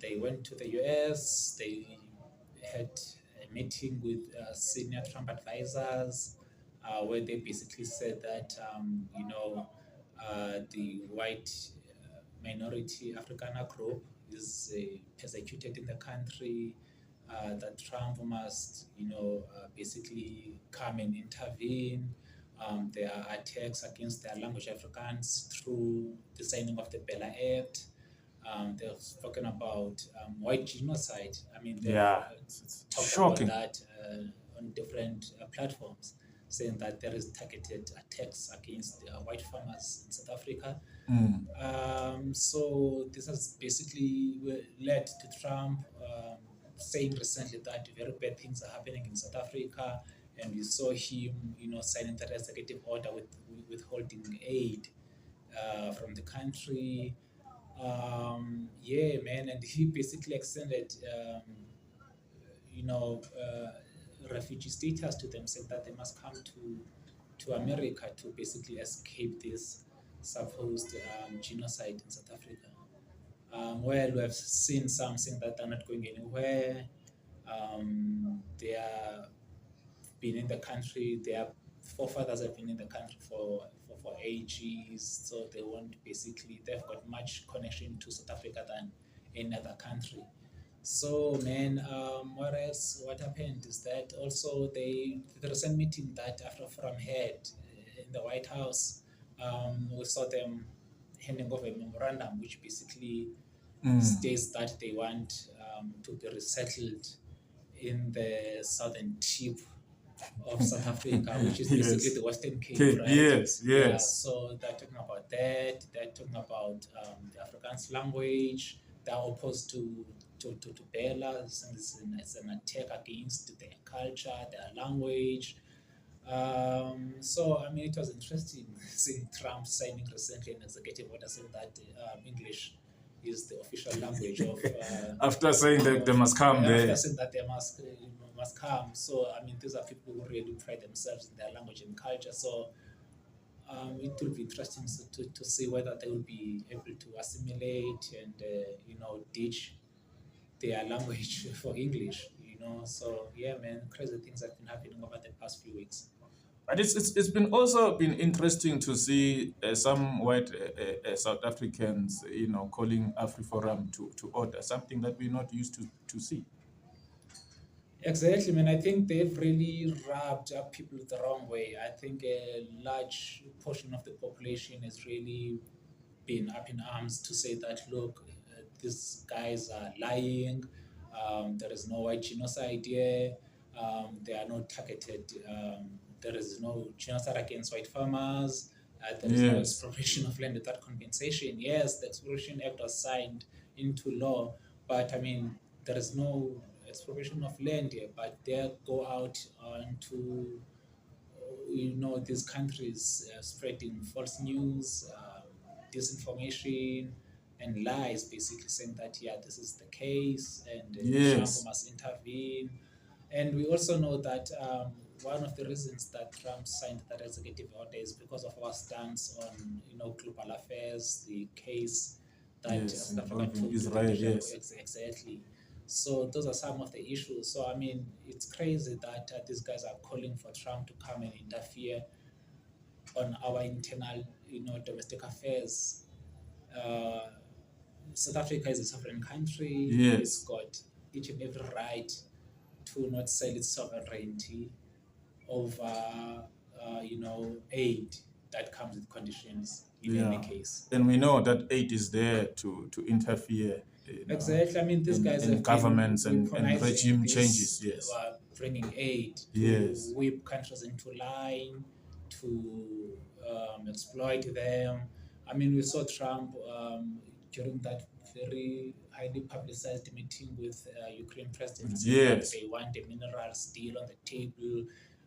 They went to the US. They had a meeting with senior Trump advisors, where they basically said that the white minority Afrikaaner group is persecuted in the country. That Trump must, basically come and intervene. There are attacks against their language Afrikaans through the signing of the Bella Act. They've spoken about white genocide. I mean, they've it's talked shocking. about that on different platforms, saying that there is targeted attacks against white farmers in South Africa. So this has basically led to Trump saying recently that very bad things are happening in South Africa, and we saw him, signing that executive order with withholding aid from the country. Yeah, man, and he basically extended, refugee status to them, said that they must come to America to basically escape this supposed genocide in South Africa. Well, we have seen some saying that they're not going anywhere. They are been in the country. Their forefathers have been in the country for ages, so they want they've got much connection to South Africa than any other country. So, man, what happened is that also the recent meeting that Afriforum had in the White House, we saw them handing over a memorandum which basically states that they want to be resettled in the southern tip of South Africa, which is basically the Western Cape, right? Yes. Yeah, so they're talking about that. They're talking about the Afrikaans language. They're opposed to Bella. It's an attack against their culture, their language. So, I mean, it was interesting seeing Trump signing recently an executive order saying that English is the official language of. After saying that they must come there. After saying that they must come. So, I mean, these are people who really pride themselves in their language and culture. So, it will be interesting to see whether they will be able to assimilate and, ditch their language for English, So, yeah, man, crazy things have been happening over the past few weeks. But it's been also been interesting to see some white South Africans, calling Afriforum to order, something that we're not used to see. Exactly, man. I think they've really rubbed up people the wrong way. I think a large portion of the population has really been up in arms to say that, look, these guys are lying. There is no white genocide here. There are no targeted. There is no genocide against white farmers. There is no expropriation of land without compensation. Yes, the Expropriation Act was signed into law, but I mean, there is no expropriation of land here. But they go out onto, these countries spreading false news, disinformation, and lies, basically saying that, this is the case, and Trump must intervene. And we also know that one of the reasons that Trump signed that executive order is because of our stance on, global affairs, the case that South Africa took Israel, exactly. So those are some of the issues. So, I mean, it's crazy that these guys are calling for Trump to come and interfere on our internal, domestic affairs. South Africa is a sovereign country. It's got each and every right to not sell its sovereignty over, aid that comes with conditions in any case. And we know that aid is there to interfere. Exactly. I mean, these guys have governments and regime changes. Bringing aid to whip countries into line, to exploit them. I mean, we saw Trump during that very highly publicized meeting with Ukraine president. They want a minerals deal on the table.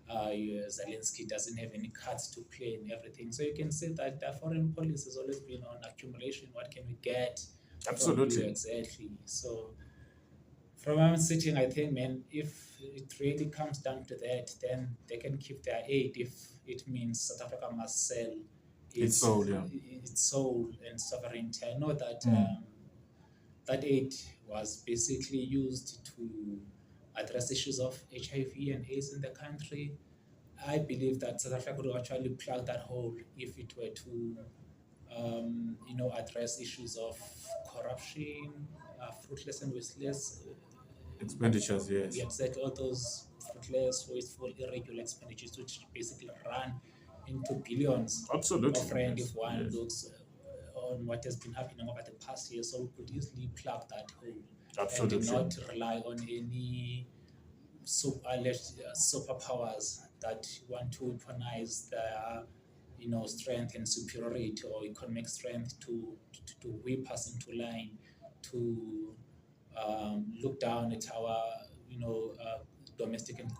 Zelensky doesn't have any cards to play and everything. So you can say that the foreign policy has always been on accumulation. What can we get? Absolutely. Exactly. So from where I'm sitting, I think, man, if it really comes down to that, then they can keep their aid if it means South Africa must sell its soul and sovereignty. I know that that aid was basically used to address issues of HIV and AIDS in the country. I believe that South Africa could actually plug that hole if it were to, address issues of corruption, fruitless and wasteless. Expenditures, yes. Exactly, all those fruitless, wasteful, irregular expenditures, which basically run into billions Absolutely, of rand if yes, one yes. looks on what has been happening over the past year. So we could easily plug that hole and Absolutely. not rely on any alleged superpowers that want to weaponize their strength and superiority or economic strength to whip us into line, to look down at our domestic and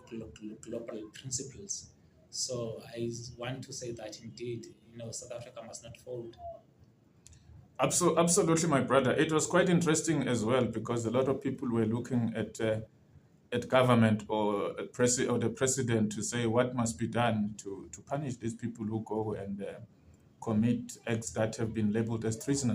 global principles. So I want to say that indeed, South Africa must not fold. Absolutely, my brother. It was quite interesting as well because a lot of people were looking at government or or the president to say what must be done to punish these people who go and commit acts that have been labeled as treasonous.